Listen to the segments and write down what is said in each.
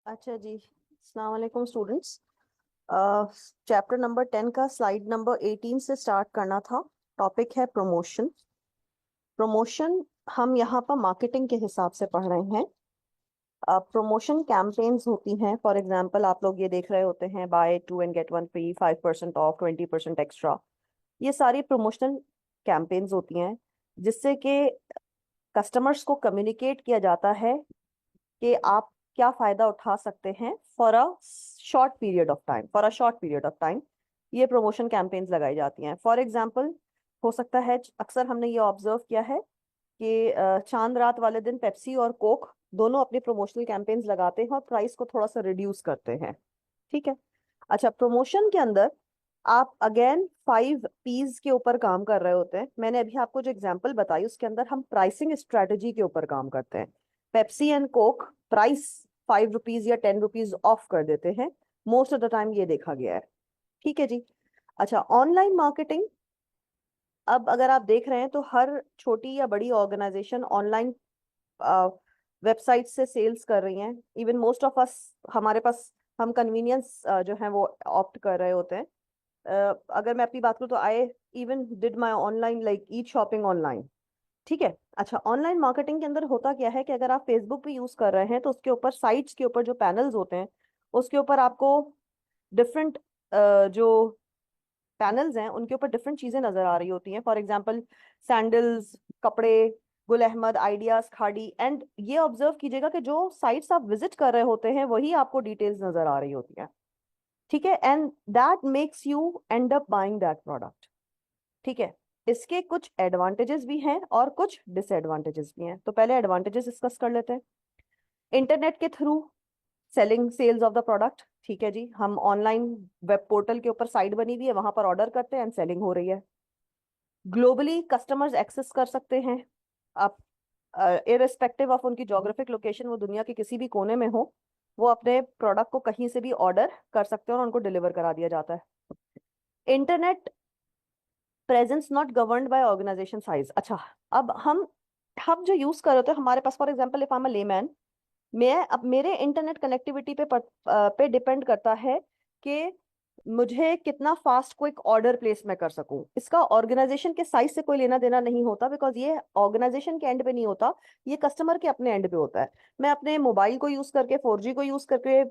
अच्छा जी। अस्सलाम वालेकुम स्टूडेंट्स। चैप्टर नंबर 10 का स्लाइड नंबर 18 से स्टार्ट करना था। टॉपिक है प्रमोशन। प्रमोशन हम यहाँ पर मार्केटिंग के हिसाब से पढ़ रहे हैं। प्रमोशन कैंपेन्स होती हैं। फॉर एग्जांपल आप लोग ये देख रहे होते हैं, by two and get one free, 5% of, 20% extra. ये सारी प्रमोशनल कैंपेन्स होती हैं जिससे कि कस्टमर्स को कम्युनिकेट किया जाता है कि आप क्या फायदा उठा सकते हैं for a short period of time. ये प्रमोशन कैंपेन्स लगाई जाती हैं। फॉर एग्जांपल हो सकता है, अक्सर हमने ये ऑब्जर्व किया है कि चांद रात वाले दिन पेप्सी और कोक दोनों अपने प्रमोशनल कैंपेन्स लगाते हैं और प्राइस को थोड़ा सा रिड्यूस करते हैं। ठीक है। अच्छा, प्रमोशन के अंदर आप अगेन 5 P's के ऊपर काम कर रहे होते हैं। मैंने अभी आपको जो एग्जांपल बताई उसके अंदर हम प्राइसिंग स्ट्रेटजी के ऊपर काम करते हैं। Pepsi and Coke price 5 rupees या 10 रुपीज ऑफ कर देते हैं। मोस्ट ऑफ द टाइम ये देखा गया है। ठीक है जी। अच्छा, ऑनलाइन मार्केटिंग। अब अगर आप देख रहे हैं तो हर छोटी या बड़ी ऑर्गेनाइजेशन ऑनलाइन वेबसाइट से सेल्स कर रही हैं। इवन मोस्ट ऑफ अस, हमारे पास, हम कन्वीनियंस जो है वो ऑप्ट कर रहे होते हैं। अगर मैं अपनी बात करूँ तो I even did my online like E shopping online. ठीक है। अच्छा, ऑनलाइन मार्केटिंग के अंदर होता क्या है कि अगर आप फेसबुक भी यूज कर रहे हैं तो उसके ऊपर, साइट्स के ऊपर जो पैनल्स होते हैं उसके ऊपर आपको डिफरेंट जो पैनल्स हैं उनके ऊपर डिफरेंट चीजें नजर आ रही होती हैं। फॉर एग्जांपल सैंडल्स, कपड़े, गुल अहमद, आइडियाज, खाड़ी। एंड ये ऑब्जर्व कीजिएगा कि जो साइट्स आप विजिट कर रहे होते हैं वही आपको डिटेल्स नजर आ रही होती हैं। ठीक है। And that makes you and up buying that product. ठीक है। इसके कुछ एडवांटेजेस भी हैं और कुछ डिसएडवांटेजेस भी हैं। तो पहले एडवांटेजेस डिस्कस कर लेते हैं। इंटरनेट के through selling, sales of the product. ठीक है जी, हम ऑनलाइन वेब पोर्टल के ऊपर साइट बनी हुई है, वहां पर ऑर्डर करते हैं एंड सेलिंग हो रही है। ग्लोबली कस्टमर्स एक्सेस कर सकते हैं। आप इररिस्पेक्टिव ऑफ उनकी जोग्राफिक लोकेशन, वो दुनिया के किसी भी कोने में हो, वो अपने प्रोडक्ट को कहीं से भी ऑर्डर कर सकते हैं और उनको डिलीवर करा दिया जाता है। Internet presence not governed by organization size. अच्छा, अब हम जो यूज कर रहे थे, हमारे पास, for example if I am a layman, मैं अब मेरे इंटरनेट कनेक्टिविटी पे डिपेंड करता है कि मुझे कितना फास्ट क्विक ऑर्डर प्लेस मैं कर सकूं। इसका ऑर्गेनाइजेशन के साइज से कोई लेना देना नहीं होता, बिकॉज ये ऑर्गेनाइजेशन के एंड पे नहीं होता, ये कस्टमर के अपने एंड पे होता है। मैं अपने मोबाइल को यूज करके, 4G को यूज करके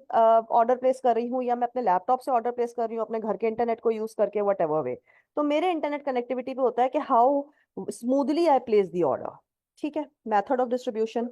ऑर्डर प्लेस कर रही हूँ, या मैं अपने लैपटॉप से ऑर्डर प्लेस कर रही हूँ अपने घर के इंटरनेट को यूज करके, वट एवर वे। तो मेरे इंटरनेट कनेक्टिविटी पे होता है कि how smoothly I place the order. ठीक है। Method of distribution.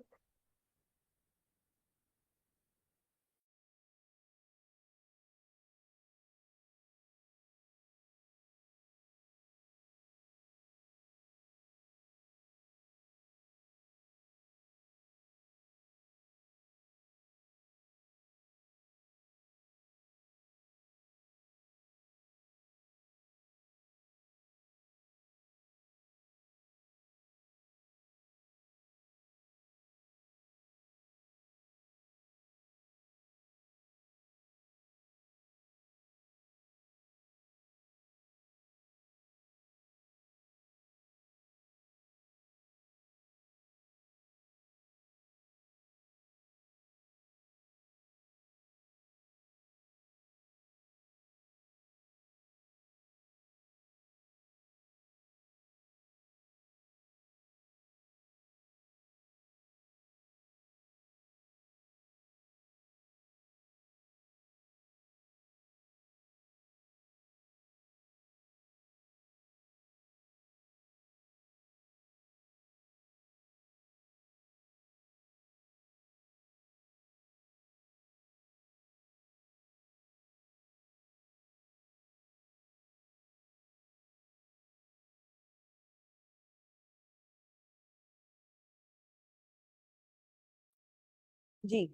जी।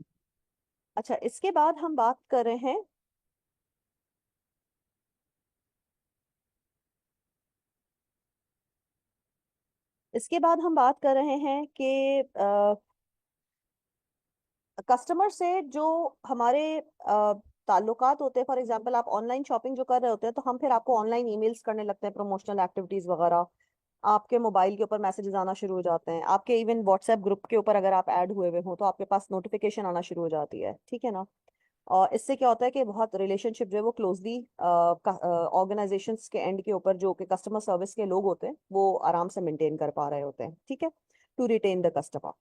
अच्छा, इसके बाद हम बात कर रहे हैं, इसके बाद हम बात कर रहे हैं कि कस्टमर से जो हमारे ताल्लुकात होते हैं। फॉर एग्जांपल आप ऑनलाइन शॉपिंग जो कर रहे होते हैं तो हम फिर आपको ऑनलाइन ईमेल्स करने लगते हैं, प्रमोशनल एक्टिविटीज वगैरह। आपके मोबाइल के ऊपर मैसेजेस आना शुरू हो जाते हैं, आपके इवन व्हाट्सएप ग्रुप के ऊपर अगर आप ऐड हुए हुए हो तो आपके पास नोटिफिकेशन आना शुरू हो जाती है, ठीक है ना। और इससे क्या होता है कि बहुत रिलेशनशिप जो है वो क्लोजली ऑर्गेनाइजेशंस के एंड के ऊपर जो कि कस्टमर सर्विस के लोग होते हैं वो आराम से मेंटेन कर पा रहे होते हैं, ठीक है, टू रिटेन द कस्टमर।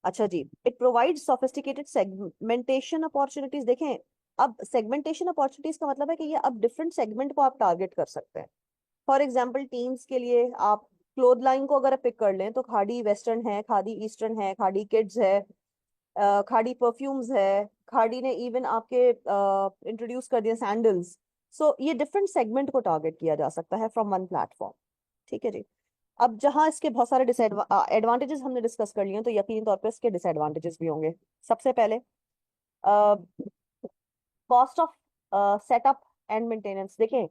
अच्छा जी, it provide sophisticated segmentation opportunities. देखें, अब सेगमेंटेशन अपॉर्चुनिटीज का मतलब है कि ये अब डिफरेंट सेगमेंट को आप टारगेट कर सकते हैं। फॉर एग्जाम्पल टीन्स के लिए आप क्लोथ लाइन को अगर पिक कर लें तो खाड़ी वेस्टर्न है, खाड़ी ईस्टर्न है, खाड़ी किड्स है, खाड़ी परफ्यूम्स है, खाड़ी ने इवन आपके इंट्रोड्यूस कर दिए सैंडल्स। सो ये डिफरेंट सेगमेंट को टारगेट किया जा सकता है फ्रॉम वन प्लेटफॉर्म, ठीक है जी। अब जहां इसके बहुत सारे एडवांटेजेस हमने डिस्कस कर लिए हैं, तो यकीनी तौर पे इसके डिसएडवांटेजेस भी होंगे। सबसे पहले cost of setup and maintenance. देखें,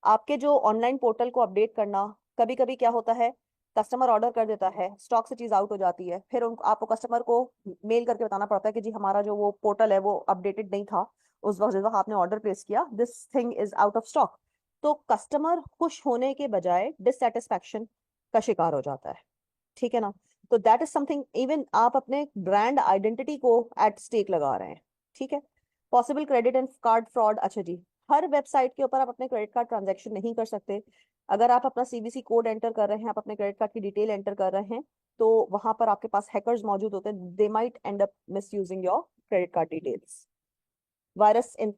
आपके जो ऑनलाइन पोर्टल को अपडेट करना, कभी कभी क्या होता है, कस्टमर ऑर्डर कर देता है, स्टॉक से चीज आउट हो जाती है, फिर उनको आपको कस्टमर को मेल करके बताना पड़ता है कि जी हमारा जो वो पोर्टल है वो अपडेटेड नहीं था उस वक्त जिस वक्त आपने ऑर्डर प्लेस किया, this thing is out of stock. तो कस्टमर खुश होने के बजाय डिससेटिस्फैक्शन का शिकार हो जाता है, ठीक है ना। तो दैट इज समथिंग, इवन आप अपने ब्रांड आइडेंटिटी को एट स्टेक लगा रहे हैं, ठीक है। Possible credit and card fraud. अच्छा जी, हर वेबसाइट के ऊपर आप अपने क्रेडिट कार्ड ट्रांजैक्शन नहीं कर सकते। अगर आप अपना सीवीसी कोड एंटर कर रहे हैं, आप अपने क्रेडिट कार्ड की डिटेल एंटर कर रहे हैं, तो वहां पर आपके पास हैकर्स मौजूद होते हैं, they might and up miss using your credit card details. Virus in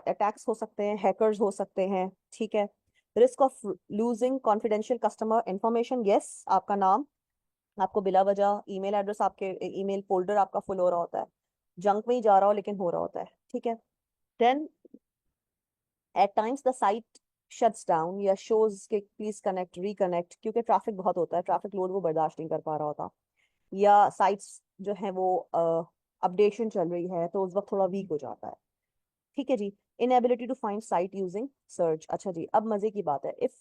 attacks हो सकते हैं, हैकर्स हो सकते हैं, ठीक है। Risk of losing confidential customer information. Yes, आपका नाम, आपको बिला वजह ईमेल एड्रेस, आपके ईमेल फोल्डर आपका फुल हो रहा होता है, जंक में ही जा रहा हो लेकिन हो रहा होता है, ठीक है। Then at times the site shuts down या शोज के प्लीज कनेक्ट रिकनेक्ट, क्योंकि ट्रैफिक बहुत होता है, ट्रैफिक लोड वो बर्दाश्त नहीं कर पा रहा होता, या साइट्स जो है वो अपडेशन चल रही है तो उस वक्त थोड़ा वीक हो जाता है, ठीक है जी। Inability to find site using search. अच्छा जी, अब मजे की बात है, इफ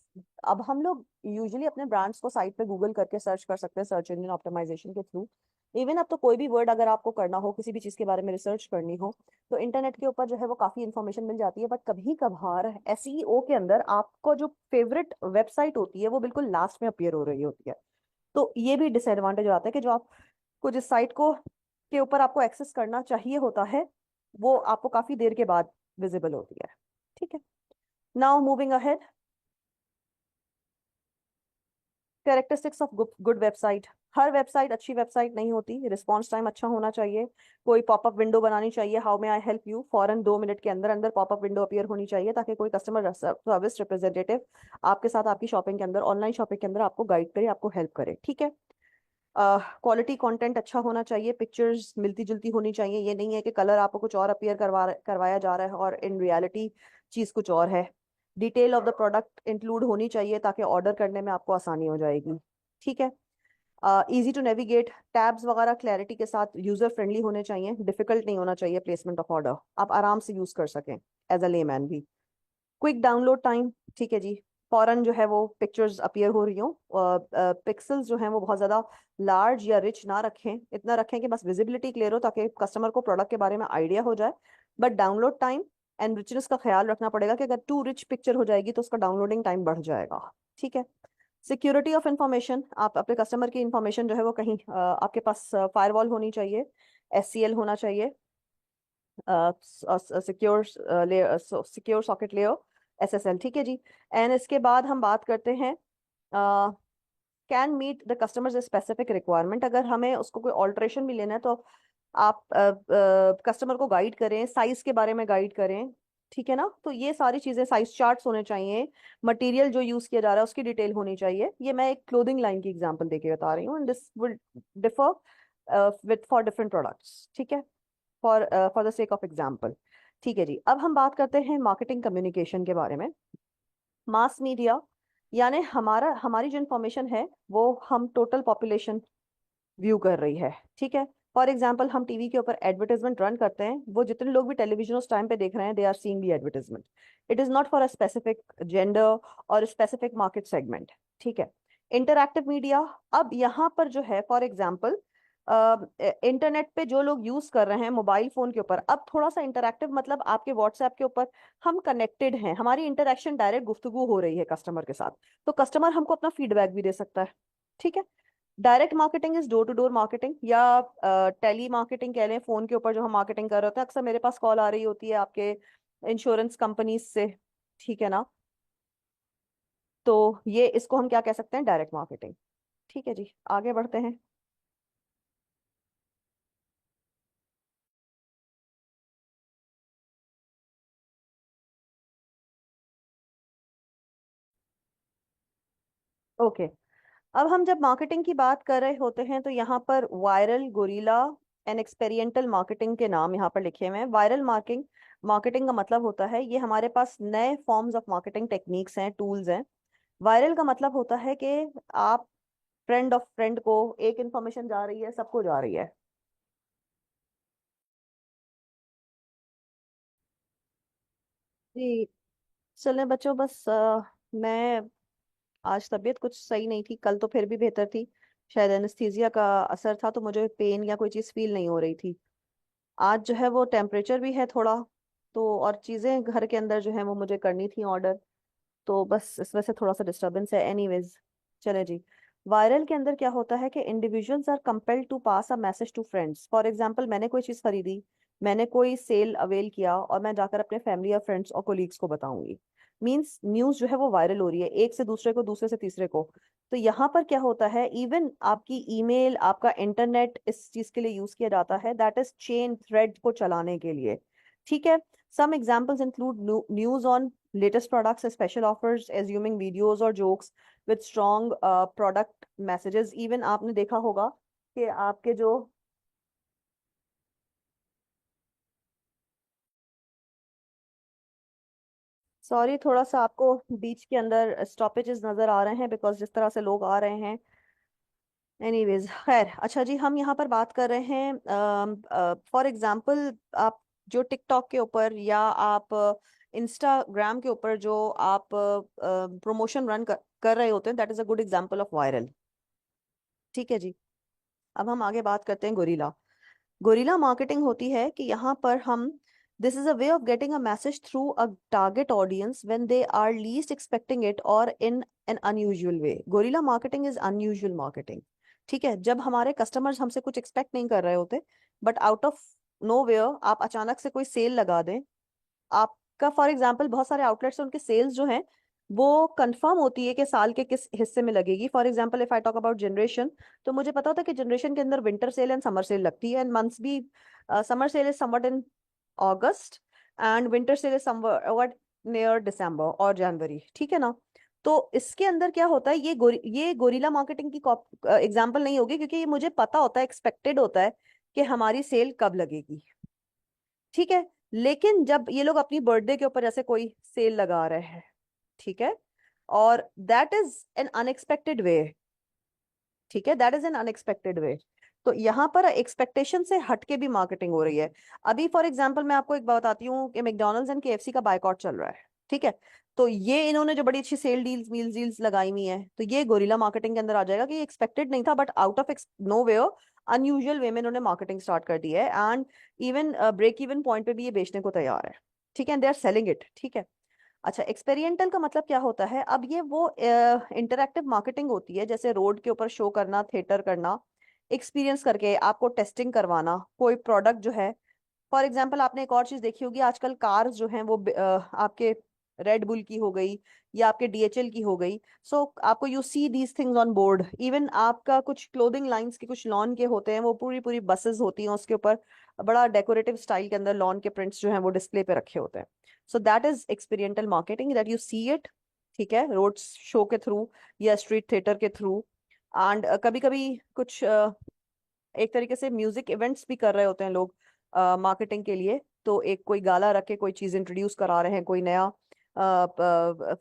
अब हम लोग यूजुअली अपने ब्रांड्स को साइट पे गूगल करके सर्च कर सकते हैं सर्च इंजन ऑप्टिमाइजेशन के थ्रू। इवन अब तो कोई भी वर्ड अगर आपको करना हो, किसी भी चीज के बारे में रिसर्च करनी हो, तो इंटरनेट के ऊपर जो है वो काफी इंफॉर्मेशन मिल जाती है, बट कभी कभार एसईओ के अंदर आपको जो फेवरेट वेबसाइट होती है वो बिल्कुल लास्ट में अपीयर हो रही होती है। तो ये भी डिसएडवांटेज आता है कि जो आपको जिस साइट को के ऊपर आपको एक्सेस करना चाहिए होता है वो आपको काफी देर के बाद विजिबल होती है, ठीक है। Now moving ahead, characteristics of good website. Her website अच्छी वेबसाइट नहीं होती, रिस्पॉन्स टाइम अच्छा होना चाहिए, कोई पॉपअप विंडो बनानी चाहिए, how may I help you, फौरन 2 मिनट के अंदर अंदर पॉपअप विंडो अपीयर होनी चाहिए ताकि कोई कस्टमर सर्विस रिप्रेजेंटेटिव आपके साथ आपकी शॉपिंग के अंदर, ऑनलाइन शॉपिंग के अंदर आपको गाइड करे, आपको हेल्प करे, ठीक है। क्वालिटी कंटेंट अच्छा होना चाहिए, पिक्चर्स मिलती जुलती होनी चाहिए, ये नहीं है कि कलर आपको कुछ और अपीयर करवाया जा रहा है और इन रियलिटी चीज कुछ और है। Detail of the product include होनी चाहिए ताकि ऑर्डर करने में आपको आसानी हो जाएगी, ठीक है। इजी टू नेविगेट, टैब्स वगैरह क्लैरिटी के साथ यूजर फ्रेंडली होने चाहिए, डिफिकल्ट नहीं होना चाहिए प्लेसमेंट ऑफ ऑर्डर, आप आराम से यूज कर सकें एज अ लेमैन भी। क्विक डाउनलोड टाइम, ठीक है जी, फौरन जो है वो पिक्चर्स अपीयर हो रही हो, पिक्सल्स जो हैं वो बहुत ज़्यादा लार्ज या रिच ना रखें, इतना रखें कि बस विजिबिलिटी क्लियर हो ताकि कस्टमर को प्रोडक्ट के बारे में आइडिया हो जाए। But download time and richness का ख्याल रखना पड़ेगा कि अगर टू रिच पिक्चर हो जाएगी तो उसका डाउनलोडिंग टाइम बढ़ जाएगा, ठीक है। सिक्योरिटी ऑफ इंफॉर्मेशन, आप अपने कस्टमर की इंफॉर्मेशन जो है वो कहीं आपके पास फायरवॉल होनी चाहिए, एससीएल होना चाहिए, secure secure socket layer, SSL, ठीक है जी। एंड इसके बाद हम बात करते हैं can meet the customers specific requirement. अगर हमें उसको कोई ऑल्ट्रेशन भी लेना है तो आप कस्टमर को गाइड करें, साइज के बारे में गाइड करें, ठीक है ना। तो ये सारी चीजें, साइज चार्ट्स होने चाहिए, मटेरियल जो यूज किया जा रहा है उसकी डिटेल होनी चाहिए। ये मैं एक क्लोथिंग लाइन की एग्जांपल देके बता रही हूँ, and this will differ with for different products, ठीक है, for the sake of example, ठीक है जी। अब हम बात करते हैं मार्केटिंग कम्युनिकेशन के बारे में। मास मीडिया, यानी हमारी जो इंफॉर्मेशन है वो हम टोटल पॉपुलेशन व्यू कर रही है, ठीक है। फॉर एग्जाम्पल हम टीवी के ऊपर एडवर्टाइजमेंट रन करते हैं, वो जितने लोग भी टेलीविजन उस टाइम पे देख रहे हैं they are seeing the advertisement, it is not for a specific gender और स्पेसिफिक मार्केट सेगमेंट, ठीक है। इंटरैक्टिव मीडिया, अब यहाँ पर जो है फॉर एग्जाम्पल इंटरनेट पे जो लोग यूज कर रहे हैं मोबाइल फोन के ऊपर, अब थोड़ा सा इंटरेक्टिव, मतलब आपके व्हाट्सएप के ऊपर हम कनेक्टेड हैं, हमारी इंटरेक्शन डायरेक्ट गुफ्तगू हो रही है कस्टमर के साथ, तो कस्टमर हमको अपना फीडबैक भी दे सकता है। ठीक है। Direct marketing is door to door marketing, या टेली मार्केटिंग कह लें, फोन के ऊपर जो हम मार्केटिंग कर रहे होते हैं। अक्सर मेरे पास कॉल आ रही होती है आपके इंश्योरेंस कंपनीज से, ठीक है ना, तो ये इसको हम क्या कह सकते हैं, डायरेक्ट मार्केटिंग। ठीक है जी, आगे बढ़ते हैं। ओके, अब हम जब मार्केटिंग की बात कर रहे होते हैं तो यहाँ पर viral, gorilla and experimental marketing के नाम यहाँ पर लिखे हुए हैं। वायरल मार्केटिंग, मार्केटिंग का मतलब होता है ये हमारे पास नए फॉर्म्स ऑफ मार्केटिंग टेक्निक्स हैं, टूल्स हैं। वायरल का मतलब होता है कि आप फ्रेंड ऑफ फ्रेंड को एक इंफॉर्मेशन जा रही है, सबको जा रही है। जी, चलें बच्चों, बस मैं आज तबीयत कुछ सही नहीं थी, कल तो फिर भी बेहतर थी। शायद एनेस्थीसिया का असर था, तो मुझे पेन या कोई चीज़ फील नहीं हो रही थी। आज जो है वो टेम्परेचर भी है थोड़ा, तो और चीज़ें घर के अंदर जो है वो मुझे करनी थी ऑर्डर, तो बस इस वजह से थोड़ा सा डिस्टरबेंस है। एनीवेज, चले जी। वायरल के अंदर क्या होता है कि individuals are compelled to pass a message to friends. For example, मैंने कोई चीज़ खरीदी, मैंने कोई सेल अवेल किया, और मैं जाकर अपने फैमिली या फ्रेंड्स और कोलीग्स को बताऊंगी। मींस न्यूज़ जो है वो वायरल हो रही है, एक से दूसरे को, दूसरे से तीसरे को। तो यहाँ पर क्या होता है, इवन आपकी ईमेल, आपका इंटरनेट इस चीज़ के लिए यूज़ किया जाता है, दैट इज चेन थ्रेड को चलाने के लिए। ठीक है। Some examples include news on latest products, special offers, assuming videos or jokes with strong product messages. Even आपने देखा होगा कि आपके जो, सॉरी थोड़ा सा आपको बीच के अंदर स्टॉपेजेस नजर आ रहे हैं, बिकॉज जिस तरह से लोग आ रहे हैं। एनीवेज, खैर, अच्छा जी, हम यहाँ पर बात कर रहे हैं फॉर एग्जांपल, आप जो टिकटॉक के ऊपर या आप इंस्टाग्राम के ऊपर जो आप प्रमोशन रन कर रहे होते हैं, that is a good example of viral. ठीक है जी। अब हम आगे बात करते हैं गोरिल्ला। गोरिल्ला मार्केटिंग होती है कि यहाँ पर हम, this is a way of getting a message through a target audience when they are least expecting it और in an unusual way. Gorilla marketing is unusual marketing. ठीक है, जब हमारे कस्टमर्स हमसे कुछ एक्सपेक्ट नहीं कर रहे होते, but out of nowhere आप अचानक से कोई सेल लगा दें। आपका फॉर एग्जांपल बहुत सारे आउटलेट्स हैं, उनके सेल्स जो हैं वो कंफर्म होती है कि साल के किस हिस्से में लगेगी। For example, if I talk about generation, तो मुझे पता होता है कि जनरेशन के अंदर winter sale and summer sale लगती है, एंड मंथ्स भी, summer sale is somewhat in August, and winter sale is somewhat near December और जनवरी। ठीक है ना। तो इसके अंदर क्या होता है, ये गोरिल्ला मार्केटिंग की एग्जाम्पल नहीं होगी, क्योंकि ये मुझे पता होता है, एक्सपेक्टेड होता है कि हमारी सेल कब लगेगी। ठीक है। लेकिन जब ये लोग अपनी बर्थडे के ऊपर जैसे कोई सेल लगा रहे हैं, ठीक है, और दैट इज एन अनएक्सपेक्टेड वे। ठीक है, दैट इज एन अनएक्सपेक्टेड वे। तो यहाँ पर एक्सपेक्टेशन से हटके भी मार्केटिंग हो रही है। अभी फॉर एग्जांपल मैं आपको एक बात बताती हूँ कि मैकडोनल्ड्स एंड केएफसी का बायकॉट चल रहा है। ठीक है। तो ये इन्होंने जो बड़ी अच्छी सेल डील्स, मील डील्स लगाई हुई है, तो ये गोरिल्ला मार्केटिंग के अंदर आ जाएगा कि ये एक्सपेक्टेड नहीं था, but out of no way, unusual way में इन्होंने मार्केटिंग स्टार्ट कर दी है, and even break even point पे भी ये बेचने को तैयार है। ठीक है, दे आर सेलिंग इट। ठीक है। अच्छा, एक्सपेरिमेंटल का मतलब क्या होता है, अब ये वो इंटरैक्टिव मार्केटिंग होती है, जैसे रोड के ऊपर शो करना, थिएटर करना, एक्सपीरियंस करके आपको टेस्टिंग करवाना कोई प्रोडक्ट जो है। फॉर एग्जाम्पल, आपने एक और चीज देखी होगी, आजकल कार्स जो हैं वो आपके रेड बुल की हो गई या आपके डीएचएल की हो गई। सो आपको you see these things on board. Even आपका कुछ क्लोथिंग लाइंस के कुछ लॉन के होते हैं, वो पूरी पूरी बसेस होती हैं, उसके ऊपर बड़ा डेकोरेटिव स्टाइल के अंदर लॉन के प्रिंट्स जो हैं वो डिस्प्ले पे रखे होते हैं। So that is experiential marketing, that you see it. ठीक है, रोड शो के थ्रू या स्ट्रीट थिएटर के थ्रू। एंड कभी कभी कुछ एक तरीके से म्यूजिक इवेंट्स भी कर रहे होते हैं लोग मार्केटिंग के लिए। तो एक कोई गाला रख के कोई चीज इंट्रोड्यूस करा रहे हैं, कोई नया,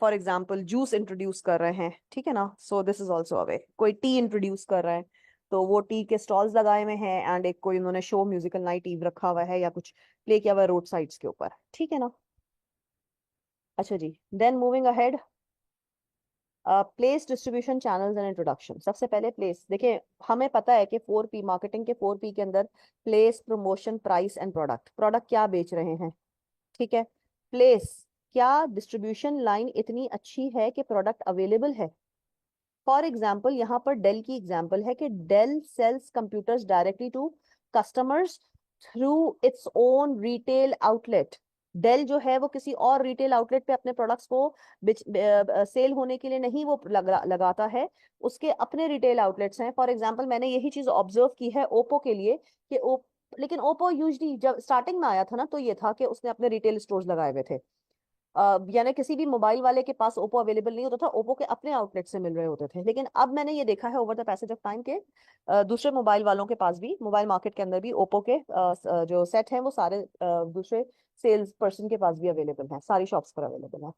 फॉर एग्जांपल जूस इंट्रोड्यूस कर रहे हैं। ठीक है ना। So this is also a way, कोई टी इंट्रोड्यूस कर रहे हैं, तो वो टी के स्टॉल्स लगाए हुए हैं, एंड एक कोई उन्होंने शो, म्यूजिकल नाइट ईव रखा हुआ है या कुछ प्ले किया हुआ है रोड साइड्स के ऊपर। ठीक है ना। अच्छा जी, then moving ahead, place, distribution, channels and introduction. सबसे पहले प्लेस। देखिए, हमें पता है कि 4P, मार्केटिंग के 4P के अंदर place, promotion, price and product. Product क्या बेच रहे हैं, ठीक है। प्लेस, क्या डिस्ट्रीब्यूशन लाइन इतनी अच्छी है कि प्रोडक्ट अवेलेबल है। फॉर एग्जाम्पल, यहाँ पर डेल की एग्जाम्पल है कि Dell sells computers directly to customers through its own retail outlet. Dell जो है वो किसी और रिटेल आउटलेट पे अपने प्रोडक्ट्स को सेल होने के लिए नहीं वो लगाता है, उसके अपने रिटेल आउटलेट्स हैं। फॉर एग्जांपल, मैंने यही चीज ऑब्जर्व की है ओप्पो के लिए कि लेकिन ओप्पो यूजली जब स्टार्टिंग में आया था ना, तो ये था कि उसने अपने रिटेल स्टोर्स लगाए हुए थे। यानी किसी भी मोबाइल वाले के पास ओप्पो अवेलेबल नहीं होता था, ओप्पो के अपने आउटलेट से मिल रहे होते थे। लेकिन अब मैंने ये देखा है over the passage of time के दूसरे मोबाइल वालों के पास भी, मोबाइल मार्केट के अंदर भी ओप्पो के जो सेट हैं वो सारे दूसरे सेल्स पर्सन के पास भी अवेलेबल हैं, सारी शॉप्स पर अवेलेबल है,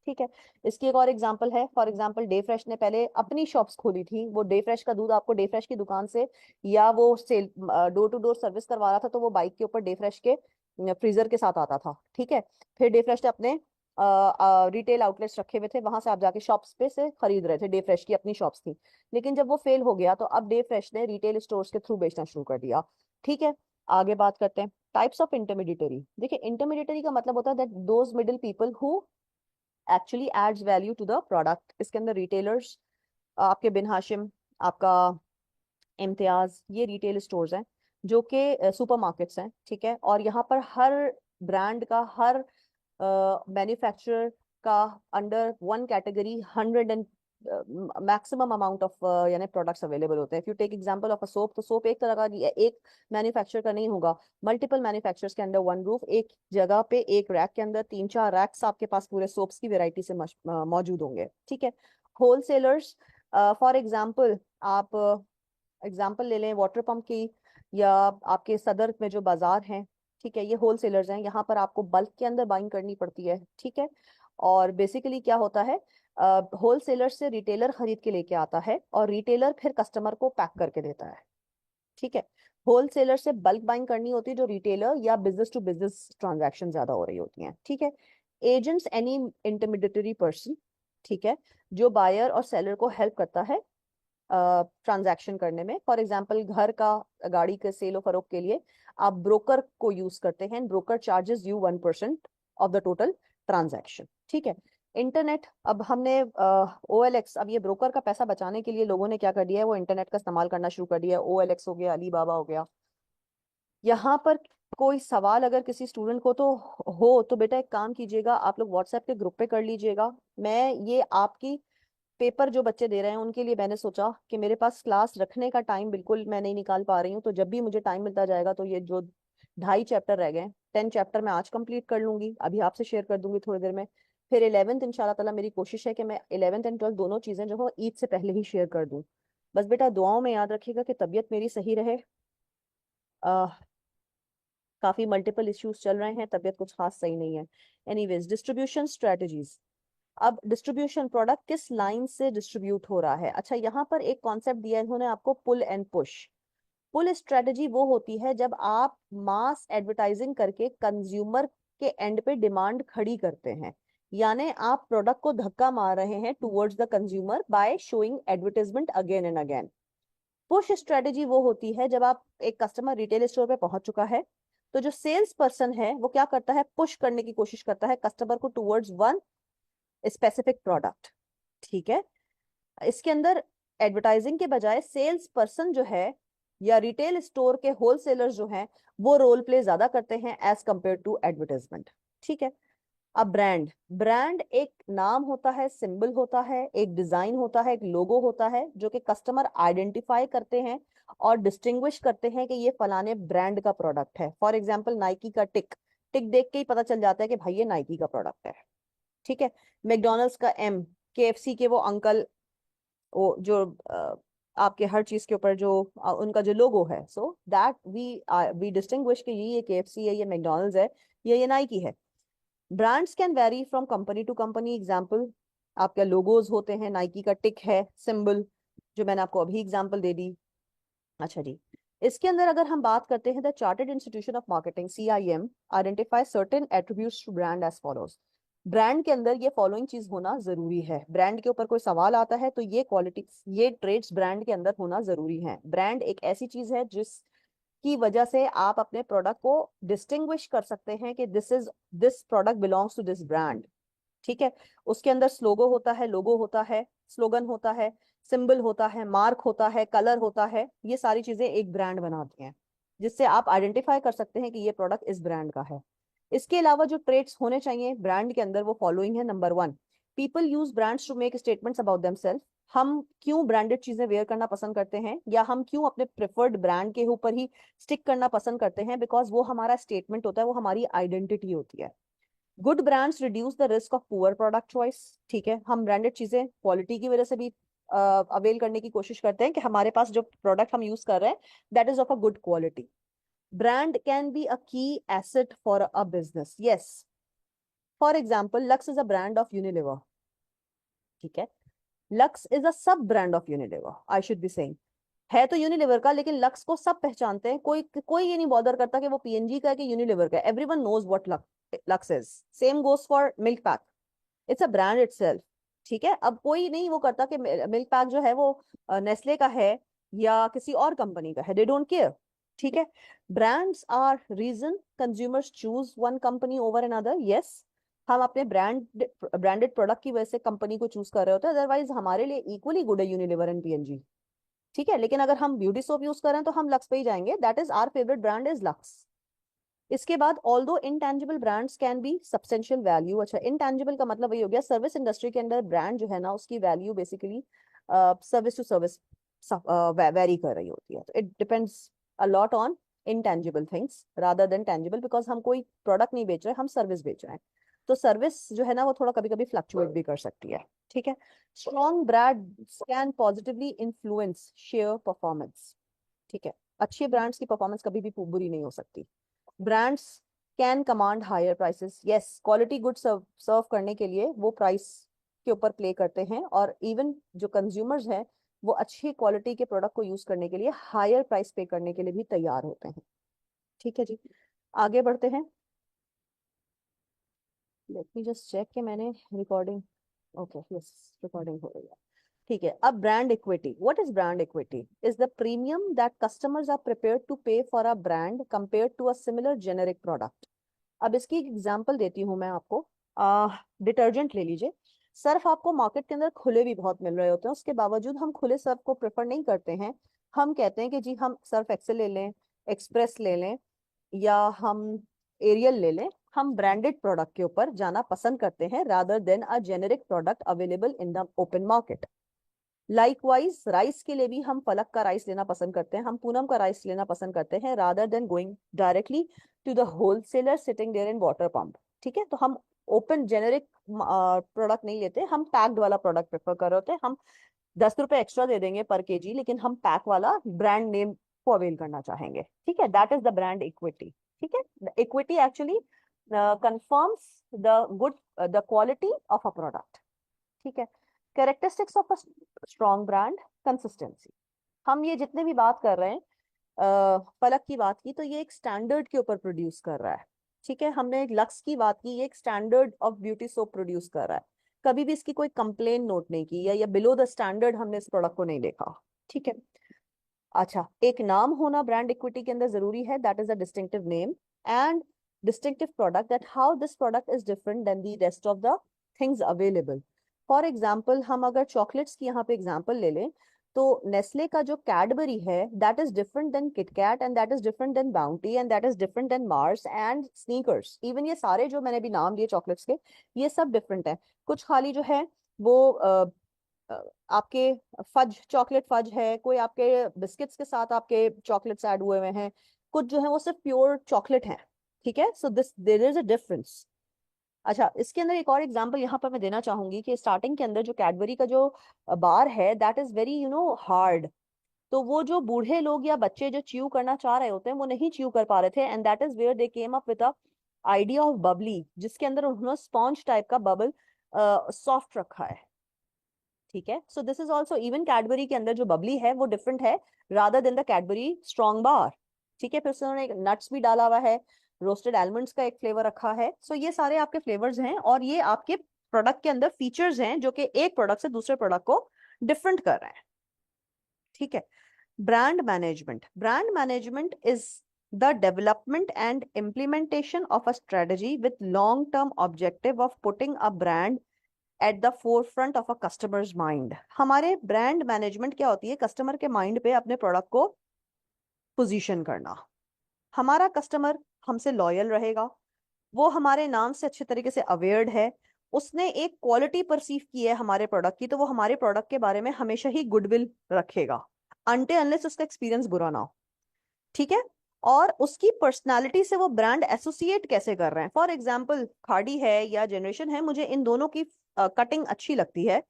ठीक है। इसकी एक और एग्जांपल है। फॉर एग्जांपल, डे फ्रेश ने पहले अपनी शॉप्स खोली थी। वो डे फ्रेश का दूध आपको डे फ्रेश की दुकान से, या वो sell door to door service करवा रहा था, तो वो बाइक के ऊपर डे फ्रेश के फ्रीजर के साथ आता था, ठीक है। फिर डे फ्रेश ने अपने रिटेल आउटलेट्स रखे हुए थे, वहां से आप जाके शॉप्स पे से खरीद रहे थे। डे फ्रेश की अपनी शॉप्स थी। लेकिन जब वो फेल हो गया तो अब डे फ्रेश ने रिटेल स्टोर्स के थ्रू बेचना शुरू कर दिया, ठीक है। आगे बात करते हैं टाइप्स ऑफ इंटरमीडिएटरी। देखिए, इंटरमीडिएटरी का मतलब होता है that those middle people who actually adds value to the product. इसके अंदर रिटेलर्स, आपके बिन हाशिम, आपका इम्तियाज, ये रिटेल स्टोर्स हैं जो कि सुपरमार्केट्स हैं, ठीक है। और यहाँ पर हर ब्रांड का, हर मैन्युफैक्चरर का under one category 100 maximum amount of यानी प्रोडक्ट्स अवेलेबल होते हैं। If you take example of a soap, तो सोप एक तरह का एक मैन्युफैक्चर का नहीं होगा, मल्टीपल मैन्युफैक्चरर्स के अंडर वन रूफ, एक जगह पे एक रैक के अंदर 3-4 रैक्स आपके पास पूरे सोप्स की वैरायटी से मौजूद होंगे, ठीक है। होलसेलर्स, फॉर एग्जांपल आप एग्जाम्पल ले लें वाटर पंप की, या आपके सदर में जो बाजार हैं, ठीक है, ये होलसेलर्स हैं। यहाँ पर आपको बल्क के अंदर बाइंग करनी पड़ती है, ठीक है। और बेसिकली क्या होता है, होलसेलर से रिटेलर खरीद के लेके आता है और रिटेलर फिर कस्टमर को पैक करके देता है, ठीक है। होलसेलर से बल्क बाइंग करनी होती है जो रिटेलर या बिजनेस टू बिजनेस ट्रांजैक्शन ज्यादा हो रही होती हैं, ठीक है। एजेंट्स, एनी इंटरमीडिएटरी पर्सन, ठीक है, जो बायर और सेलर को हेल्प करता है ट्रांजैक्शन करने में। फॉर एग्जांपल, घर का, गाड़ी के सेल और फरोख्त के लिए आप ब्रोकर को यूज करते हैं। Broker charges you 1% of the total transaction, ठीक है। इंटरनेट, अब हमने OLX, अब ये ब्रोकर का पैसा बचाने के लिए लोगों ने क्या कर दिया है, वो इंटरनेट का इस्तेमाल करना शुरू कर दिया है। OLX हो गया, अलीबाबा हो गया। यहाँ पर कोई सवाल अगर किसी स्टूडेंट को तो हो, तो बेटा एक काम कीजिएगा, आप लोग व्हाट्सएप के ग्रुप पे कर लीजिएगा। मैं ये आपकी पेपर जो बच्चे दे रहे हैं उनके लिए मैंने सोचा कि मेरे पास क्लास रखने का टाइम बिल्कुल मैं नहीं निकाल पा रही हूँ, तो जब भी मुझे टाइम मिलता जाएगा, तो ये जो 2.5 चैप्टर रह गए, 10 चैप्टर मैं आज कंप्लीट कर लूंगी, अभी आपसे शेयर कर दूंगी थोड़ी देर में। फिर 11th इंशाल्लाह ताला मेरी कोशिश है कि मैं 11th एंड 12th दोनों चीजें जो हो ईद से पहले ही शेयर कर दूं। बस बेटा दुआओं में याद रखिएगा कि तबीयत मेरी सही रहे। काफी मल्टीपल इश्यूज चल रहे हैं, तबीयत कुछ खास सही नहीं है। Anyways, distribution strategies. अब डिस्ट्रीब्यूशन, प्रोडक्ट किस लाइन से डिस्ट्रीब्यूट हो रहा है। अच्छा, यहाँ पर एक कॉन्सेप्ट दिया है इन्होंने आपको, pull and push. Pull strategy वो होती है जब आप मास एडवर्टाइजिंग करके कंज्यूमर के एंड पे डिमांड खड़ी करते हैं, यानी आप प्रोडक्ट को धक्का मार रहे हैं towards the consumer by showing advertisement again and again. Push strategy वो होती है जब आप, एक कस्टमर रिटेल स्टोर पे पहुंच चुका है, तो जो सेल्स पर्सन है वो क्या करता है, पुश करने की कोशिश करता है कस्टमर को टुवर्ड्स वन स्पेसिफिक प्रोडक्ट, ठीक है। इसके अंदर एडवर्टाइजिंग के बजाय सेल्स पर्सन जो है, या रिटेल स्टोर के होलसेलर जो हैं, वो रोल प्ले ज्यादा करते हैं एज कंपेयर टू एडवर्टाइजमेंट, ठीक है। अब ब्रांड, ब्रांड एक नाम होता है, सिंबल होता है, एक डिजाइन होता है, एक लोगो होता है, जो कि कस्टमर आइडेंटिफाई करते हैं और डिस्टिंग्विश करते हैं कि ये फलाने ब्रांड का प्रोडक्ट है। फॉर एग्जाम्पल, नाइकी का टिक, टिक देख के ही पता चल जाता है कि भाई ये नाइकी का प्रोडक्ट है, ठीक है। मैकडोनल्ड्स का M, KFC के वो अंकल, वो जो आपके हर चीज के ऊपर जो उनका जो लोगो है, सो दैट वी डिस्टिंग्विश कि ये KFC है, ये मैकडोनल्ड्स है, ये नाइकी है। Brands can vary from company to company. Example, आपके लोगोज होते हैं, नाइकी का टिक है सिंबल, जो मैंने आपको अभी एग्जाम्पल दे दी। अच्छा जी, इसके अंदर अगर हम बात करते हैं, the chartered institution of marketing CIM identify certain attributes to brand as follows. Brand के अंदर ये फॉलोइंग चीज होना जरूरी है। ब्रांड के ऊपर कोई सवाल आता है तो ये क्वालिटी, ये ट्रेड्स ब्रांड के अंदर होना जरूरी है। ब्रांड एक ऐसी चीज है जिसकी वजह से आप अपने प्रोडक्ट को डिस्टिंग्विश कर सकते हैं कि this product belongs to this brand. ठीक है। उसके अंदर स्लोगो होता है, लोगो होता है, स्लोगन होता है, सिंबल होता है, मार्क होता है, कलर होता है। ये सारी चीजें एक ब्रांड बनाती हैं, जिससे आप आइडेंटिफाई कर सकते हैं कि ये प्रोडक्ट इस ब्रांड का है। इसके अलावा जो ट्रेट्स होने चाहिए ब्रांड के अंदर वो फॉलोइंग है। Number 1, people use brands to make statements about themselves. हम क्यों ब्रांडेड चीजें वेयर करना पसंद करते हैं, या हम क्यों अपने प्रेफर्ड ब्रांड के ऊपर ही स्टिक करना पसंद करते हैं? बिकॉज वो हमारा स्टेटमेंट होता है, वो हमारी आइडेंटिटी होती है। Good brands reduce the risk of poor product choice. ठीक है, हम ब्रांडेड चीजें क्वालिटी की वजह से भी अवेल करने की कोशिश करते हैं कि हमारे पास जो प्रोडक्ट हम यूज कर रहे हैं that is of a good quality. Brand can be a key asset for a business. Yes, for example Lux is a brand of Unilever. ठीक है, Lux is a sub brand of Unilever, I should be saying. है तो Unilever का, लेकिन lux को सब पहचानते हैं। कोई कोई ये नहीं बॉदर करता कि वो पीएनजी का है कि यूनिलिवर का है। Everyone knows what Lux is. Same goes for milk pack, it's a brand itself. ठीक है, अब कोई नहीं वो करता कि मिल्क पैक जो है वो नेस्ले का है या किसी और कंपनी का है, दे डोंट केयर। ठीक है, brands are reason consumers choose one company over another. Yes, हम अपने ब्रांडेड प्रोडक्ट की वजह से कंपनी को चूज कर रहे होते हैं, अदरवाइज हमारे लिए इक्वली गुड है यूनिलिवर एंड पीएनजी। ठीक है, लेकिन अगर हम ब्यूटी सोप यूज कर रहे हैं तो हम लक्स पे ही जाएंगे, that is our favourite brand is Lux. इसके बाद although intangible brands can be substantial value. अच्छा, इनटैंजिबल का मतलब वही हो गया, सर्विस इंडस्ट्री के अंदर ब्रांड जो है ना उसकी value basically service to service vary कर रही होती है। तो it depends a lot on intangible things rather than tangible, because हम कोई प्रोडक्ट नहीं बेच रहे, हम सर्विस बेच रहे हैं। तो सर्विस जो है ना वो थोड़ा कभी कभी फ्लक्चुएट भी कर सकती है। ठीक है, strong brands can positively influence share performance. ठीक है, अच्छे ब्रांड्स की परफॉर्मेंस कभी भी बुरी नहीं हो सकती। Brands can command higher prices. Yes, quality good serve करने के लिए वो प्राइस के ऊपर प्ले करते हैं, और इवन जो कंज्यूमर्स हैं वो अच्छी क्वालिटी के प्रोडक्ट को यूज करने के लिए हायर प्राइस पे करने के लिए भी तैयार होते हैं। ठीक है जी, आगे बढ़ते हैं। लेट मी जस्ट चेक कि मैंने रिकॉर्डिंग, ओके यस, रिकॉर्डिंग हो रही है। ठीक है, अब brand equity. What is brand equity? Is the premium that customers are prepared to pay for a brand compared to a similar generic product. अब इसकी एक एग्जांपल देती हूँ मैं आपको। डिटर्जेंट ले लीजिए। सर्फ आपको मार्केट के अंदर खुले भी बहुत मिल रहे होते हैं, उसके बावजूद हम खुले सर्फ को प्रेफर नहीं करते हैं। हम कहते हैं कि जी हम सर्फ एक्सेल ले लें, एक्सप्रेस ले लें, या हम एरियल ले लें। हम ब्रांडेड प्रोडक्ट के ऊपर जाना पसंद करते हैं rather then a generic product available in the open market. Likewise rice के लिए भी हम फलक का राइस लेना पसंद करते हैं, हम पूनम का राइस लेना पसंद करते हैं rather than going directly to the wholesaler sitting there in water pump. ठीक है, तो हम ओपन जेनेरिक प्रोडक्ट नहीं लेते, हम पैक्ड वाला प्रोडक्ट प्रेफर कर रहे होते हैं। हम 10 रुपए एक्स्ट्रा दे देंगे पर केजी, लेकिन हम पैक वाला ब्रांड नेम को अवेल करना चाहेंगे। ठीक है, that is the brand equity. ठीक है, equity actually confirms the good the quality of a product. ठीक है, characteristics of a strong brand, consistency. हम ये जितने भी बात कर रहे हैं, फलक की बात की तो ये एक स्टैंडर्ड के ऊपर प्रोड्यूस कर रहा है। ठीक है, हमने एक लक्स की बात की, ये एक standard of beauty soap produce कर रहा है। कभी भी इसकी कोई कंप्लेन नोट नहीं की, या बिलो द स्टैंडर्ड हमने इस प्रोडक्ट को नहीं देखा। ठीक है, अच्छा, एक नाम होना ब्रांड इक्विटी के अंदर जरूरी है, that is a distinctive name and distinctive product, that how this product is different than the rest of the things available. For example, हम अगर चॉकलेट्स की यहाँ पे एग्जाम्पल ले लें तो नेस्ले का जो कैडबरी है that is different than KitKat, and that is different than Bounty, and that is different than Mars and Snickers. Even ये सारे जो मैंने भी नाम लिए चॉकलेट्स के, ये सब डिफरेंट है। कुछ खाली जो है वो आपके फज चॉकलेट फज है, कोई आपके बिस्किट्स के साथ आपके चॉकलेट्स ऐड हुए हुए हैं, कुछ जो है वो सिर्फ प्योर चॉकलेट है। ठीक है, so this there is a difference. अच्छा, इसके अंदर एक और एग्जांपल यहाँ पर मैं देना चाहूंगी कि स्टार्टिंग के अंदर जो कैडबरी का जो बार है दैट इज वेरी हार्ड। तो वो जो बूढ़े लोग या बच्चे जो च्यू करना चाह रहे होते हैं वो नहीं च्यू कर पा रहे थे, and that is where they came up with a idea of Bubbly, जिसके अंदर उन्होंने स्पॉन्ज टाइप का बबल सॉफ्ट रखा है। ठीक है, so this is also, even Cadbury के अंदर जो बबली है वो डिफरेंट है rather than the Cadbury strong bar. ठीक है, फिर से उन्होंने नट्स भी डाला हुआ है, रोस्टेड आलमंड्स का एक फ्लेवर रखा है। सो ये सारे आपके फ्लेवर्स हैं और ये आपके प्रोडक्ट के अंदर फीचर्स हैं जो कि एक प्रोडक्ट से दूसरे प्रोडक्ट को डिफरेंट कर रहे हैं। ठीक है। Brand management is the development and implementation of a strategy with long term objective of putting a brand at the forefront of a customer's mind। हमारे ब्रांड मैनेजमेंट क्या होती है? कस्टमर के माइंड पे अपने प्रोडक्ट को पोजीशन करना। हमारा कस्टमर हमसे लॉयल रहेगा, वो हमारे नाम से अच्छे तरीके से अवेयर्ड है, उसने एक क्वालिटी परसीव की है हमारे प्रोडक्ट की, तो वो हमारे प्रोडक्ट के बारे में हमेशा ही गुडविल रखेगा अनटिल अनलेस उसका एक्सपीरियंस बुरा ना हो। ठीक है। और उसकी पर्सनालिटी से वो ब्रांड एसोसिएट कैसे कर रहे हैं। फॉर एग्जाम्पल खाड़ी है या जनरेशन है, मुझे इन दोनों की कटिंग अच्छी लगती है,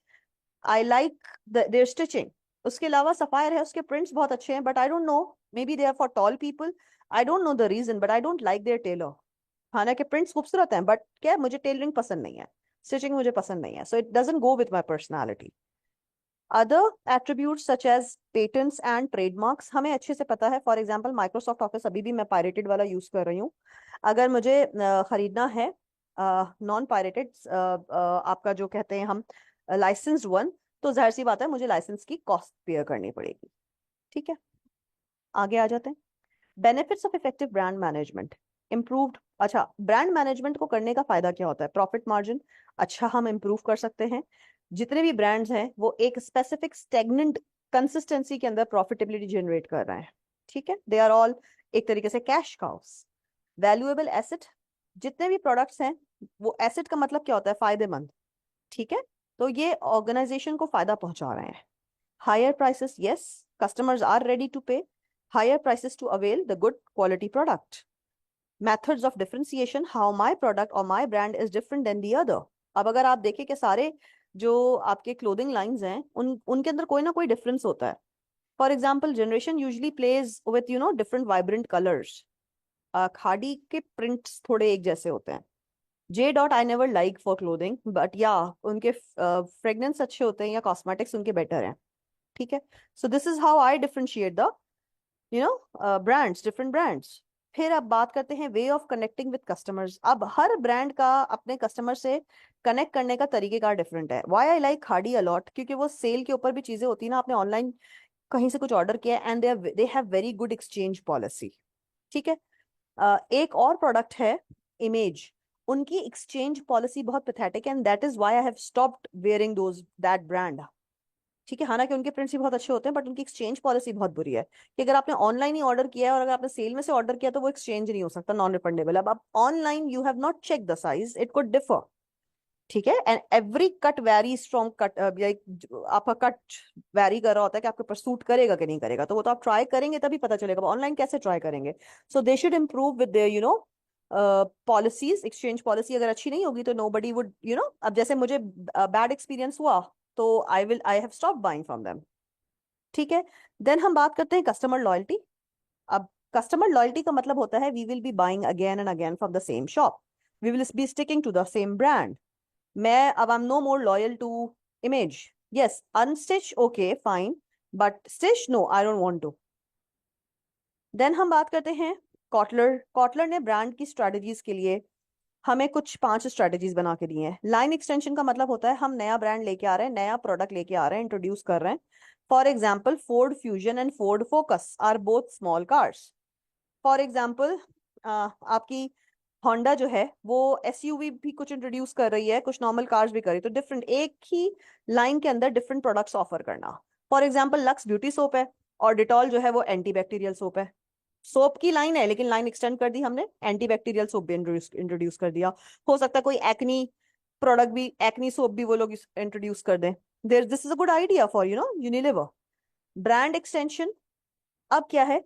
आई लाइक देयर स्टिचिंग। उसके अलावा सफायर है, उसके प्रिंट्स बहुत अच्छे हैं, but I don't know, maybe they are for tall people, I don't know the reason, but I don't like their tailor. हालांकि प्रिंट्स खूबसूरत हैं, बट क्या, मुझे टेलरिंग पसंद नहीं है, स्टिचिंग मुझे पसंद नहीं है, so it doesn't go with my personality. Other attributes such as patents and trademarks हमें अच्छे से पता है। फॉर एग्जांपल माइक्रोसॉफ्ट ऑफिस अभी भी मैं पायरेटेड वाला यूज कर रही हूँ। अगर मुझे खरीदना है नॉन पायरेटेड, आपका जो कहते हैं हम लाइसेंस्ड वन, तो जाहिर सी बात है मुझे लाइसेंस की कॉस्ट पेयर करनी पड़ेगी। ठीक है, आगे आ जाते हैं। Benefits of effective brand management, improved. अच्छा, ब्रांड मैनेजमेंट को करने का फायदा क्या होता है? प्रॉफिट मार्जिन अच्छा हम इम्प्रूव कर सकते हैं। जितने भी ब्रांड्स हैं वो एक स्पेसिफिक स्टेगनेंट कंसिस्टेंसी के अंदर प्रॉफिटेबिलिटी जनरेट कर रहे हैं। ठीक है, दे आर ऑल एक तरीके से कैश काउस। वैल्यूएबल एसेट, जितने भी प्रोडक्ट्स हैं, वो एसेट का मतलब क्या होता है? फायदेमंद। ठीक है, तो ये ऑर्गेनाइजेशन को फायदा पहुंचा रहे हैं। Higher prices, yes, customers are ready to pay higher prices to avail the good quality product. Methods of differentiation, how my product or my brand is different than the other। अब अगर आप देखें कि सारे जो आपके क्लोथिंग लाइंस हैं उनके अंदर कोई ना कोई डिफरेंस होता है। For example generation usually plays with different vibrant colours. Khadi के प्रिंट्स थोड़े एक जैसे होते हैं। J dot I never like for clothing, but या उनके फ्रेग्रेंस अच्छे होते हैं या कॉस्मेटिक्स उनके बेटर हैं। ठीक है, so this is how I differentiate the brands, different brands. फिर अब बात करते हैं way of connecting with customers. अब हर ब्रांड का अपने कस्टमर से कनेक्ट करने का तरीकेकार डिफरेंट है। वाई आई लाइक खाड़ी अलॉट, क्योंकि वो सेल के ऊपर भी चीजें होती है ना, आपने ऑनलाइन कहीं से कुछ ऑर्डर किया and they have very good exchange policy. ठीक है। एक और प्रोडक्ट है इमेज, उनकी एक्सचेंज पॉलिसी बहुत pathetic and that is why I have stopped wearing those that brand. ठीक है, हालांकि उनके प्रिंट्स भी बहुत अच्छे होते हैं, बट उनकी एक्सचेंज पॉलिसी बहुत बुरी है कि अगर आपने ऑनलाइन ही ऑर्डर किया है और अगर आपने सेल में से ऑर्डर किया तो वो एक्सचेंज नहीं हो सकता, नॉन रिफंडेबल। अब आप online you have not check the size, it could differ. ठीक है, and every cut varies from cut, आपका कट वेरी कर रहा होता है कि आपके ऊपर सूट करेगा कि नहीं करेगा, तो वो तो आप ट्राई करेंगे तभी पता चलेगा, ऑनलाइन कैसे ट्राई करेंगे? So they should improve with their policies. Exchange policy अगर अच्छी नहीं होगी तो नो बडी वुड अब जैसे मुझे बैड एक्सपीरियंस हुआ तो I have stop buying from them. ठीक है, देन हम बात करते हैं कस्टमर लॉयल्टी। अब कस्टमर लॉयल्टी का मतलब होता है we will be buying again and again from the same shop, we will be sticking to the same brand. मैं अब I am no more loyal to image. Yes, unstitch okay fine, but stitch no, I don't want to. Then हम बात करते हैं Kotler. Kotler ने brand की strategies के लिए हमें कुछ 5 स्ट्रेटजीज बना के दी हैं। लाइन एक्सटेंशन का मतलब होता है हम नया ब्रांड लेके आ रहे हैं, नया प्रोडक्ट लेके आ रहे हैं, इंट्रोड्यूस कर रहे हैं। For example Ford Fusion and Ford Focus are both small cars. For example आपकी होंडा जो है वो एसयूवी भी कुछ इंट्रोड्यूस कर रही है, कुछ नॉर्मल कार्स भी कर रही है, तो डिफरेंट एक ही लाइन के अंदर डिफरेंट प्रोडक्ट्स ऑफर करना। For example lux beauty soap है और डिटॉल जो है वो एंटीबैक्टीरियल सोप है। सोप की लाइन है लेकिन लाइन एक्सटेंड कर दी हमने, एंटीबैक्टीरियल सोप भी इंट्रोड्यूस कर दिया। हो सकता है कोई एक्नी प्रोडक्ट भी, एक्नी सोप भी वो लोग इंट्रोड्यूस कर दें। There this is a good idea for Unilever. Brand extension अब क्या है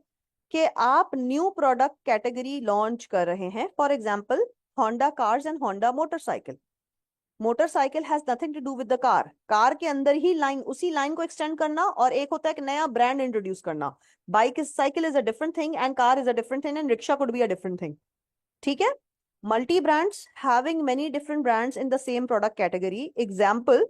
कि आप न्यू प्रोडक्ट कैटेगरी लॉन्च कर रहे हैं। For example Honda cars and Honda motorcycle. Motorcycle has nothing to do with the car, car के अंदर ही लाइन, उसी लाइन को एक्सटेंड करना, और एक होता है कि नया ब्रांड इंट्रोड्यूस करना। Bike is, cycle is a different thing and car is a different thing and rickshaw could be a different thing. ठीक है, multi brands, having many different brands in the same product category. Example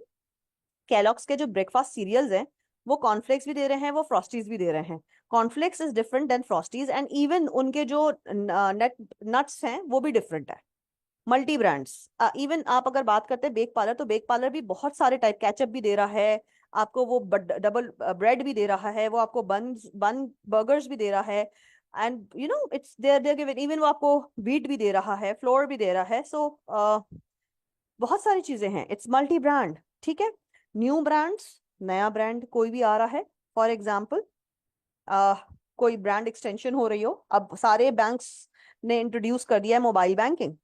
Kellogg's के जो breakfast serials हैं वो cornflakes भी दे रहे हैं, वो फ्रॉस्टीज भी दे रहे हैं। Cornflakes is different than Frosties, and even उनके जो नट्स हैं वो भी डिफरेंट है। मल्टी ब्रांड्स, इवन आप अगर बात करते हैं बेक पार्लर, तो बेक पार्लर भी बहुत सारे टाइप, केचप भी दे रहा है आपको, वो डबल ब्रेड भी दे रहा है, वो आपको बन बन बर्गर्स भी दे रहा है, and you know it's there given, even वो आपको व्हीट भी दे रहा है, फ्लोर भी दे रहा है। सो बहुत सारी चीजें हैं, इट्स मल्टी ब्रांड। ठीक है। न्यू ब्रांड्स, नया ब्रांड कोई भी आ रहा है, फॉर एग्जाम्पल कोई ब्रांड एक्सटेंशन हो रही हो। अब सारे बैंक्स ने इंट्रोड्यूस कर दिया है मोबाइल बैंकिंग।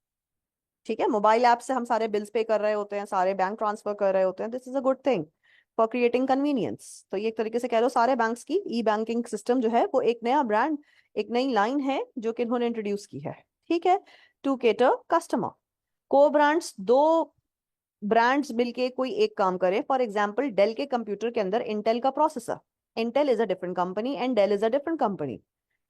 ठीक है, मोबाइल ऐप से हम सारे बिल्स पे कर रहे होते हैं, सारे बैंक ट्रांसफर कर रहे होते हैं। This is a good thing for creating convenience. तो ये एक तरीके से कह लो सारे बैंक्स की ई बैंकिंग सिस्टम जो है वो एक नया ब्रांड, एक नई लाइन है जो कि इन्होंने इंट्रोड्यूस की है। ठीक है। टू केटर कस्टमर, को ब्रांड्स, दो ब्रांड्स मिलके कोई एक काम करे। फॉर एग्जाम्पल डेल के कंप्यूटर के अंदर इंटेल का processor, Intel is a different company and Dell is a different company,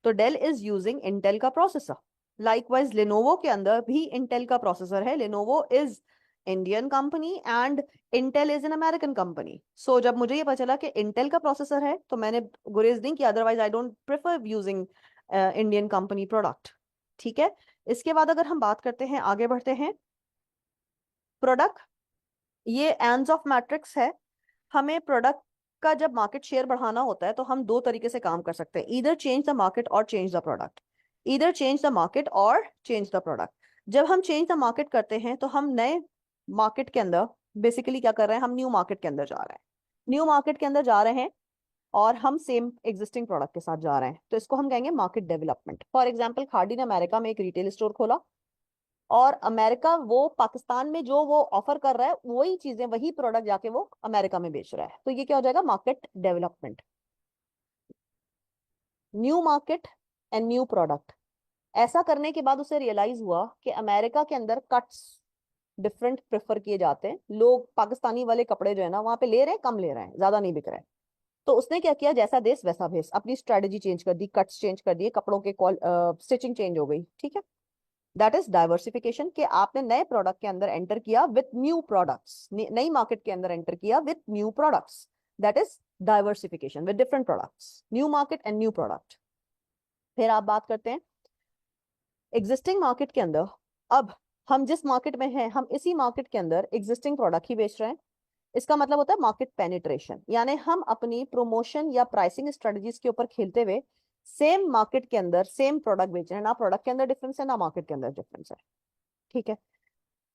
तो डेल इज यूजिंग इंटेल का प्रोसेसर। लाइकवाइज लेनोवो के अंदर भी इंटेल का प्रोसेसर है, Lenovo is Indian company and Intel is an American company. So जब मुझे ये पता चला कि इंटेल का प्रोसेसर है तो मैंने गुरेज नहीं किया, otherwise I don't prefer using Indian company product. ठीक है। इसके बाद अगर हम बात करते हैं, आगे बढ़ते हैं, प्रोडक्ट, ये एंड्स ऑफ मैट्रिक्स है। हमें प्रोडक्ट का जब मार्केट शेयर बढ़ाना होता है तो हम दो तरीके से काम कर सकते हैं, ईदर चेंज द मार्केट और change the product, either change the market और चेंज द प्रोडक्ट। जब हम चेंज द मार्केट करते हैं तो हम नए मार्केट के अंदर बेसिकली क्या कर रहे हैं, हम न्यू मार्केट के अंदर जा रहे हैं, न्यू मार्केट के अंदर जा रहे हैं और हम सेम एग्जिस्टिंग प्रोडक्ट के साथ जा रहे हैं, तो इसको हम कहेंगे market development. For example khadi ने अमेरिका में एक रिटेल स्टोर खोला और अमेरिका वो पाकिस्तान में जो वो ऑफर कर रहा है वही चीजें, वही प्रोडक्ट जाके वो अमेरिका में बेच रहा है, तो ये क्या हो जाएगा, market development. New market and new product. ऐसा करने के बाद उसे रियलाइज हुआ कि अमेरिका के अंदर कट्स डिफरेंट प्रेफर किए जाते हैं, लोग पाकिस्तानी वाले कपड़े जो है ना वहां पे ले रहे हैं, कम ले रहे हैं, ज्यादा नहीं बिक रहे हैं। तो उसने क्या किया, जैसा देश वैसा भेस, अपनी स्ट्रेटेजी चेंज कर दी, कट्स चेंज कर दिए, कपड़ों के स्टिचिंग चेंज हो गई। ठीक है। दैट इज डाइवर्सिफिकेशन, कि आपने नए प्रोडक्ट के अंदर एंटर किया विथ न्यू प्रोडक्ट्स, नई मार्केट के अंदर एंटर किया with new products. That is diversification with different products, new market and new product. फिर आप बात करते हैं एग्जिस्टिंग मार्केट के अंदर। अब हम जिस मार्केट में हैं हम इसी मार्केट के अंदर एग्जिस्टिंग प्रोडक्ट ही बेच रहे हैं। इसका मतलब होता है मार्केट पेनिट्रेशन, यानी हम अपनी प्रोमोशन या प्राइसिंग स्ट्रेटजीज के ऊपर खेलते हुए सेम मार्केट के अंदर सेम प्रोडक्ट बेच रहे हैं, ना प्रोडक्ट के अंदर डिफरेंस है ना मार्केट के अंदर डिफरेंस है। ठीक है।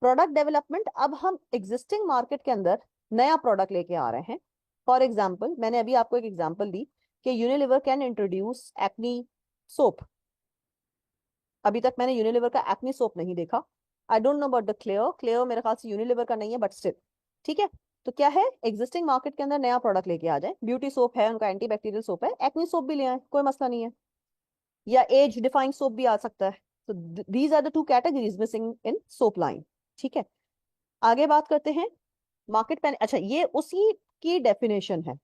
प्रोडक्ट डेवलपमेंट, अब हम एग्जिस्टिंग मार्केट के अंदर नया प्रोडक्ट लेके आ रहे हैं। फॉर एग्जाम्पल मैंने अभी आपको एक एग्जाम्पल दी कि Unilever can introduce acne soap. अभी तक मैंने यूनिलीवर का एक्नी सोप नहीं देखा। I don't know about the Clear, Clear मेरे ख्याल से यूनिलीवर का नहीं है, बट स्टिल ठीक है। तो क्या है, एग्जिस्टिंग मार्केट के अंदर नया प्रोडक्ट लेके आ जाए, ब्यूटी सोप है उनका, एंटी बैक्टीरियल सोप है, एक्नी सोप भी ले आए, कोई मसला नहीं है, या एज डिफाइंग सोप भी आ सकता है। तो these are the two categories missing in soap line. ठीक है। आगे बात करते हैं मार्केट पेन, अच्छा ये उसी की डेफिनेशन है,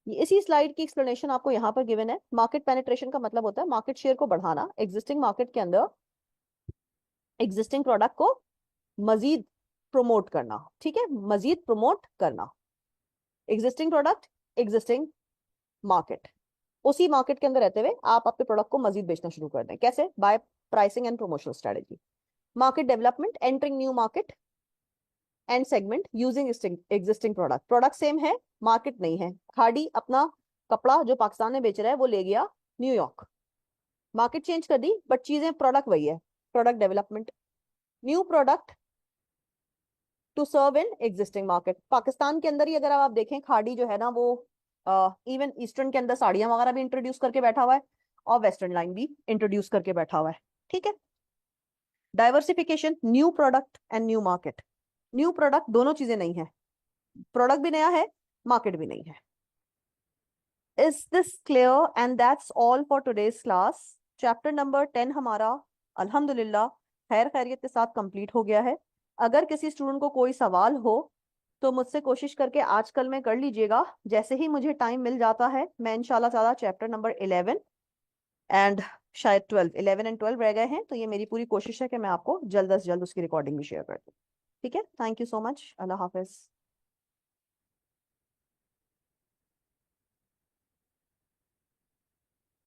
ये इसी स्लाइड की एक्सप्लेनेशन आपको यहाँ पर गिवन है। मार्केट पेनिट्रेशन का मतलब होता है मार्केट शेयर को बढ़ाना, एग्जिस्टिंग मार्केट के अंदर एग्जिस्टिंग प्रोडक्ट को मजीद प्रमोट करना। ठीक है, मजीद प्रमोट करना, एग्जिस्टिंग प्रोडक्ट, एग्जिस्टिंग मार्केट, उसी मार्केट के अंदर रहते हुए आप अपने प्रोडक्ट को मजीद बेचना शुरू कर दें, कैसे, by pricing and promotional strategy. Market development, entering new market and segment using existing product, product same है, मार्केट नहीं है। खाड़ी अपना कपड़ा जो पाकिस्तान में बेच रहा है वो ले गया न्यूयॉर्क, मार्केट चेंज कर दी बट चीजें प्रोडक्ट वही है, product development. New product to serve in existing market, Pakistan के अंदर ही अगर आप देखें खाड़ी जो है ना वो इवन ईस्टर्न के अंदर साड़ियां वगैरह भी इंट्रोड्यूस करके बैठा हुआ है और वेस्टर्न लाइन भी इंट्रोड्यूस करके बैठा हुआ है। ठीक है। Diversification, new product and new market. New product दोनों चीजें नहीं है, प्रोडक्ट भी नया है, मार्केट भी नहीं है। Is this clear? And that's all for today's class. Chapter number 10 हमारा अल्हम्दुलिल्लाह खैर खैरियत के साथ कंप्लीट हो गया है। अगर किसी स्टूडेंट को कोई सवाल हो तो मुझसे कोशिश करके आज कल में कर लीजिएगा, जैसे ही मुझे टाइम मिल जाता है मैं इंशाल्लाह ताला चैप्टर नंबर 11 एंड शायद 12, 11 एंड 12 रह गए हैं, तो ये मेरी पूरी कोशिश है कि मैं आपको जल्द से जल्द उसकी रिकॉर्डिंग भी शेयर कर दूँ। ठीक है, thank you so much, Allah Hafiz.